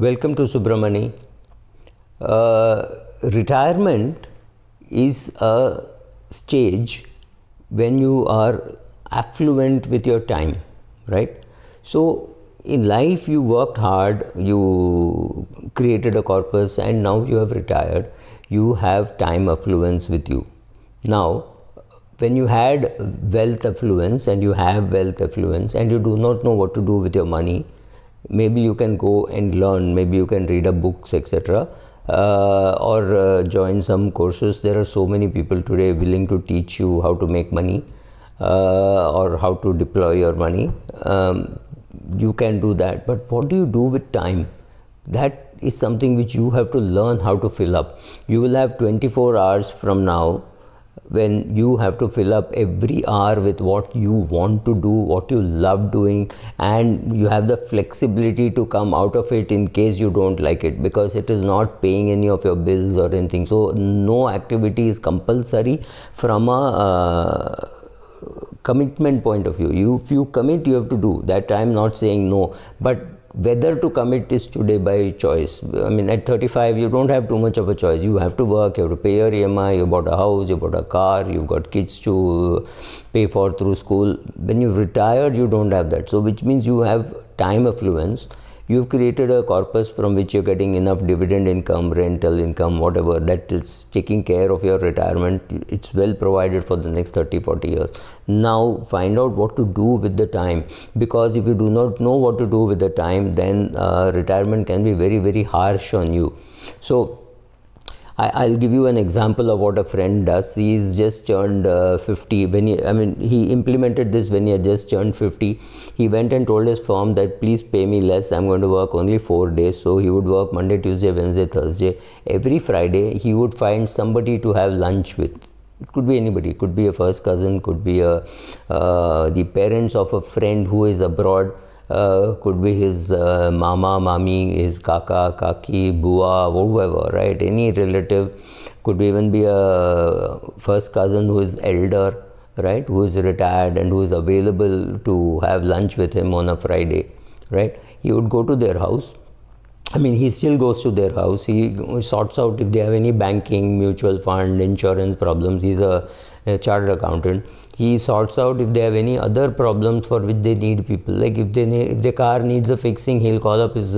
Welcome to Subramani. Retirement is a stage when you are affluent with your time, right? So in life you worked hard, you created a corpus, and now you have retired. You have time affluence with you. Now, when you had wealth affluence and you have wealth affluence and you do not know what to do with your money, maybe you can go and learn, maybe you can read up books, etc., or join some courses. There are so many people today willing to teach you how to make money or how to deploy your money. You can do that, but what do you do with time? That is something which you have to learn how to fill up. You will have 24 hours from now when you have to fill up every hour with what you want to do, what you love doing, and you have the flexibility to come out of it in case you don't like it, because it is not paying any of your bills or anything. So no activity is compulsory from a commitment point of view. If you commit, you have to do that. I am not saying no, but whether to commit is today by choice. I mean, at 35 you don't have too much of a choice. You have to work, you have to pay your EMI, you bought a house, you bought a car, you've got kids to pay for through school. When you've retired, you don't have that. So which means you have time affluence. You've created a corpus from which you're getting enough dividend income, rental income, whatever, that is taking care of your retirement. It's well provided for the next 30-40 years. Now find out what to do with the time, because if you do not know what to do with the time, then retirement can be very, very harsh on you. So I'll give you an example of what a friend does. He's just turned 50. He implemented this when he had just turned 50. He went and told his firm that please pay me less. I'm going to work only 4 days. So he would work Monday, Tuesday, Wednesday, Thursday. Every Friday, he would find somebody to have lunch with. It could be anybody. It could be a first cousin. Could be the parents of a friend who is abroad. Could be his mama, mami, his kaka, kaki, bua, whoever, right? Any relative. Could even be a first cousin who is elder, right? Who is retired and who is available to have lunch with him on a Friday, right? He would go to their house. I mean, he still goes to their house. He sorts out if they have any banking, mutual fund, insurance problems. He's a chartered accountant. He sorts out if they have any other problems for which they need people. Like if the car needs a fixing, he'll call up his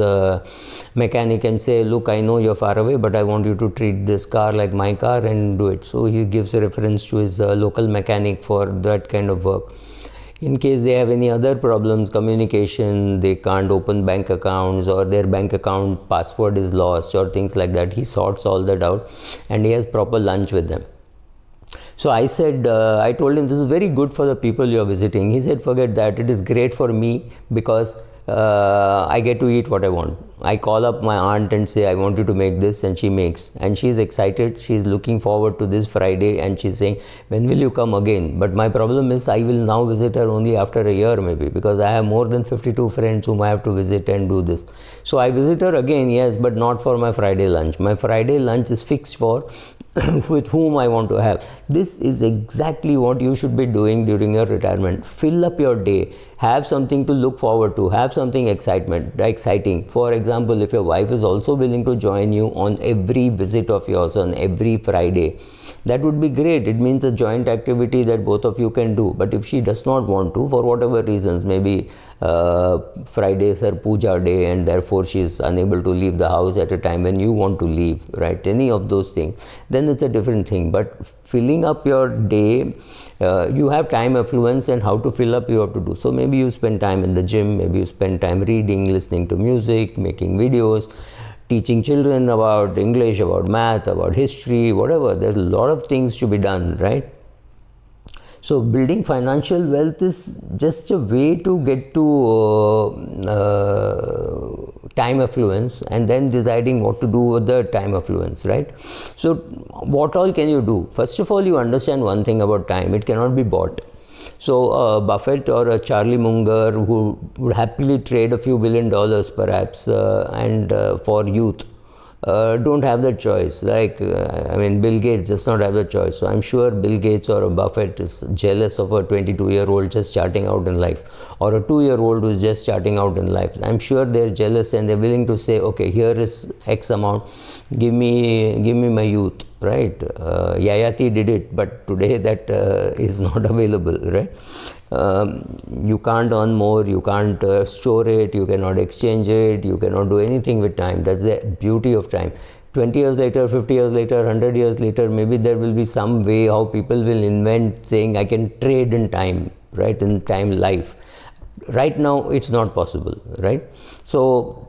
mechanic and say, look, I know you're far away, but I want you to treat this car like my car and do it. So he gives a reference to his local mechanic for that kind of work. In case they have any other problems, communication, they can't open bank accounts, or their bank account password is lost, or things like that, he sorts all that out and he has proper lunch with them. So I said, I told him, this is very good for the people you are visiting. He said, forget that, it is great for me because I get to eat what I want. I call up my aunt and say, I want you to make this, and she makes. And she's excited, she's looking forward to this Friday, and she's saying, when will you come again? But my problem is, I will now visit her only after a year maybe, because I have more than 52 friends whom I have to visit and do this. So I visit her again, yes, but not for my Friday lunch. My Friday lunch is fixed for with whom I want to have. This is exactly what you should be doing during your retirement. Fill up your day, have something to look forward to, have something exciting. For example, if your wife is also willing to join you on every visit of yours on every Friday, that would be great. It means a joint activity that both of you can do. But if she does not want to, for whatever reasons, maybe Friday is her puja day and therefore she is unable to leave the house at a time when you want to leave, right? Any of those things, then it's a different thing. But filling up your day, you have time affluence, and how to fill up you have to do. So maybe you spend time in the gym, maybe you spend time reading, listening to music, making videos, teaching children about English, about math, about history, whatever. There's a lot of things to be done, right? So building financial wealth is just a way to get to time affluence, and then deciding what to do with the time affluence, right? So what all can you do? First of all, you understand one thing about time: it cannot be bought. So Buffett or a Charlie Munger, who would happily trade a few $1 billion perhaps, and for youth, don't have the choice. Like, I mean, Bill Gates does not have the choice. So I'm sure Bill Gates or a Buffett is jealous of a 22-year-old just starting out in life, or a 2-year-old who's just starting out in life. I'm sure they're jealous and they're willing to say, okay, here is X amount, give me my youth, right? Yayati did it, but today that is not available, right? You can't earn more, you can't store it, you cannot exchange it, you cannot do anything with time. That's the beauty of time. 20 years later, 50 years later, 100 years later, maybe there will be some way how people will invent saying I can trade in time, right, in time life. Right now it's not possible, right? So,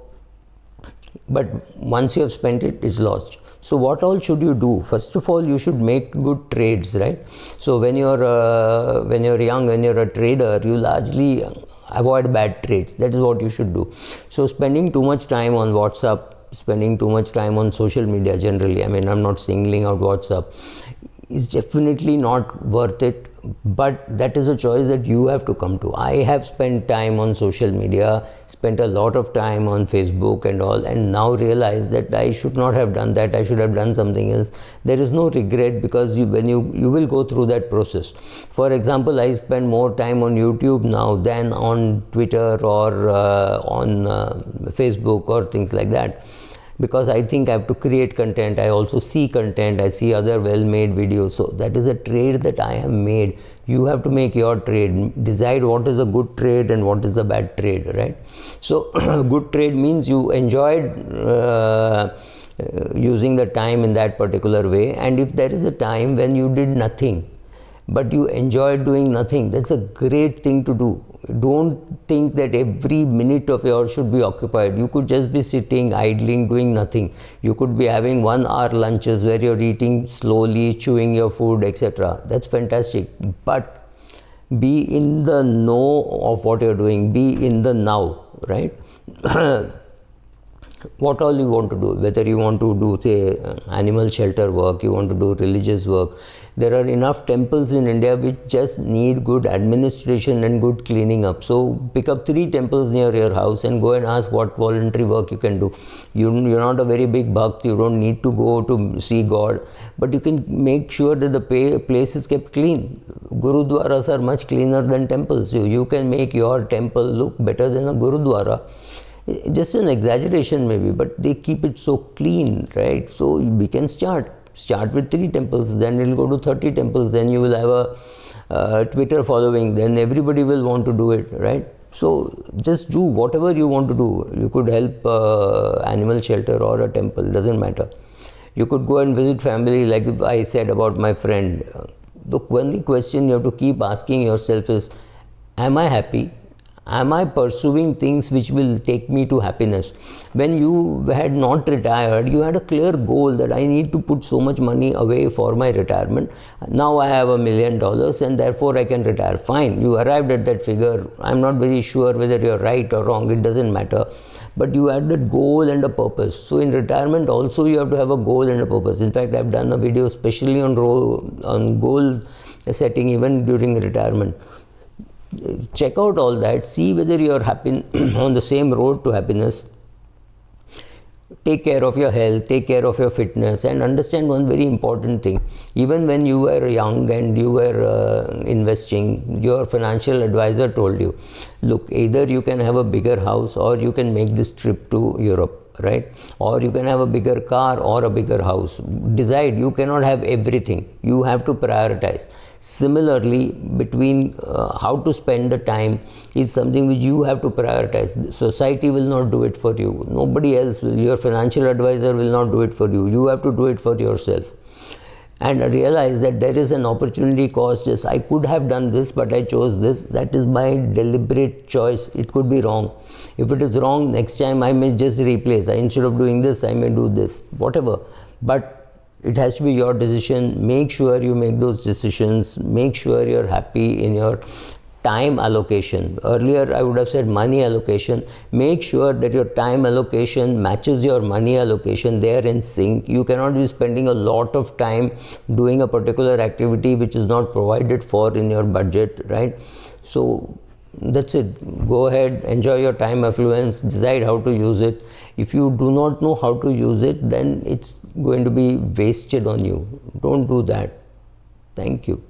but once you have spent it, it's lost. So what all should you do? First of all, you should make good trades, right? So when you're young, when you're a trader, you largely avoid bad trades. That is what you should do. So spending too much time on WhatsApp, spending too much time on social media generally, I mean, I'm not singling out WhatsApp, is definitely not worth it, but that is a choice that you have to come to. I have spent time on social media, spent a lot of time on Facebook and all, and now realize that I should not have done that. I should have done something else. There is no regret, because when you will go through that process. For example, I spend more time on YouTube now than on Twitter or on Facebook or things like that, because I think I have to create content. I also see content, I see other well-made videos. So that is a trade that I have made. You have to make your trade, decide what is a good trade and what is a bad trade, right? So good trade means you enjoyed using the time in that particular way, and if there is a time when you did nothing but you enjoyed doing nothing, that's a great thing to do. Don't think that every minute of yours should be occupied. You could just be sitting, idling, doing nothing. You could be having 1 hour lunches where you're eating slowly, chewing your food, etc. That's fantastic. But be in the know of what you're doing. Be in the now, right? What all you want to do, whether you want to do, say, animal shelter work, you want to do religious work. There are enough temples in India which just need good administration and good cleaning up. So pick up 3 temples near your house and go and ask what voluntary work you can do. You're not a very big bhakt, you don't need to go to see God, but you can make sure that the place is kept clean. Gurudwaras are much cleaner than temples. So you can make your temple look better than a Gurudwara. Just an exaggeration maybe, but they keep it so clean, right? So we can start with 3 temples, then it will go to 30 temples, then you will have a Twitter following, then everybody will want to do it, right? So just do whatever you want to do. You could help animal shelter or a temple, doesn't matter. You could go and visit family, like I said about my friend. The only question you have to keep asking yourself is, am I happy? Am I pursuing things which will take me to happiness? When you had not retired, you had a clear goal that I need to put so much money away for my retirement. Now I have $1 million and therefore I can retire. Fine, you arrived at that figure. I'm not very sure whether you're right or wrong, it doesn't matter. But you had that goal and a purpose. So in retirement also you have to have a goal and a purpose. In fact, I've done a video especially on goal setting even during retirement. Check out all that, see whether you are happy on the same road to happiness. Take care of your health, take care of your fitness, and understand one very important thing. Even when you were young and you were investing, your financial advisor told you, look, either you can have a bigger house or you can make this trip to Europe, right? Or you can have a bigger car or a bigger house. Decide. You cannot have everything. You have to prioritize. Similarly, between how to spend the time is something which you have to prioritize. Society will not do it for you. Nobody else will. Your financial advisor will not do it for you. You have to do it for yourself. And realize that there is an opportunity cost. Just I could have done this, but I chose this. That is my deliberate choice. It could be wrong. If it is wrong, next time I may just replace. Instead of doing this, I may do this. Whatever. But it has to be your decision. Make sure you make those decisions. Make sure you're happy in your time allocation. Earlier I would have said money allocation. Make sure that your time allocation matches your money allocation. They are in sync. You cannot be spending a lot of time doing a particular activity which is not provided for in your budget, right? So That's it. Go ahead, enjoy your time affluence, decide how to use it. If you do not know how to use it, then it's going to be wasted on you. Don't do that. Thank you.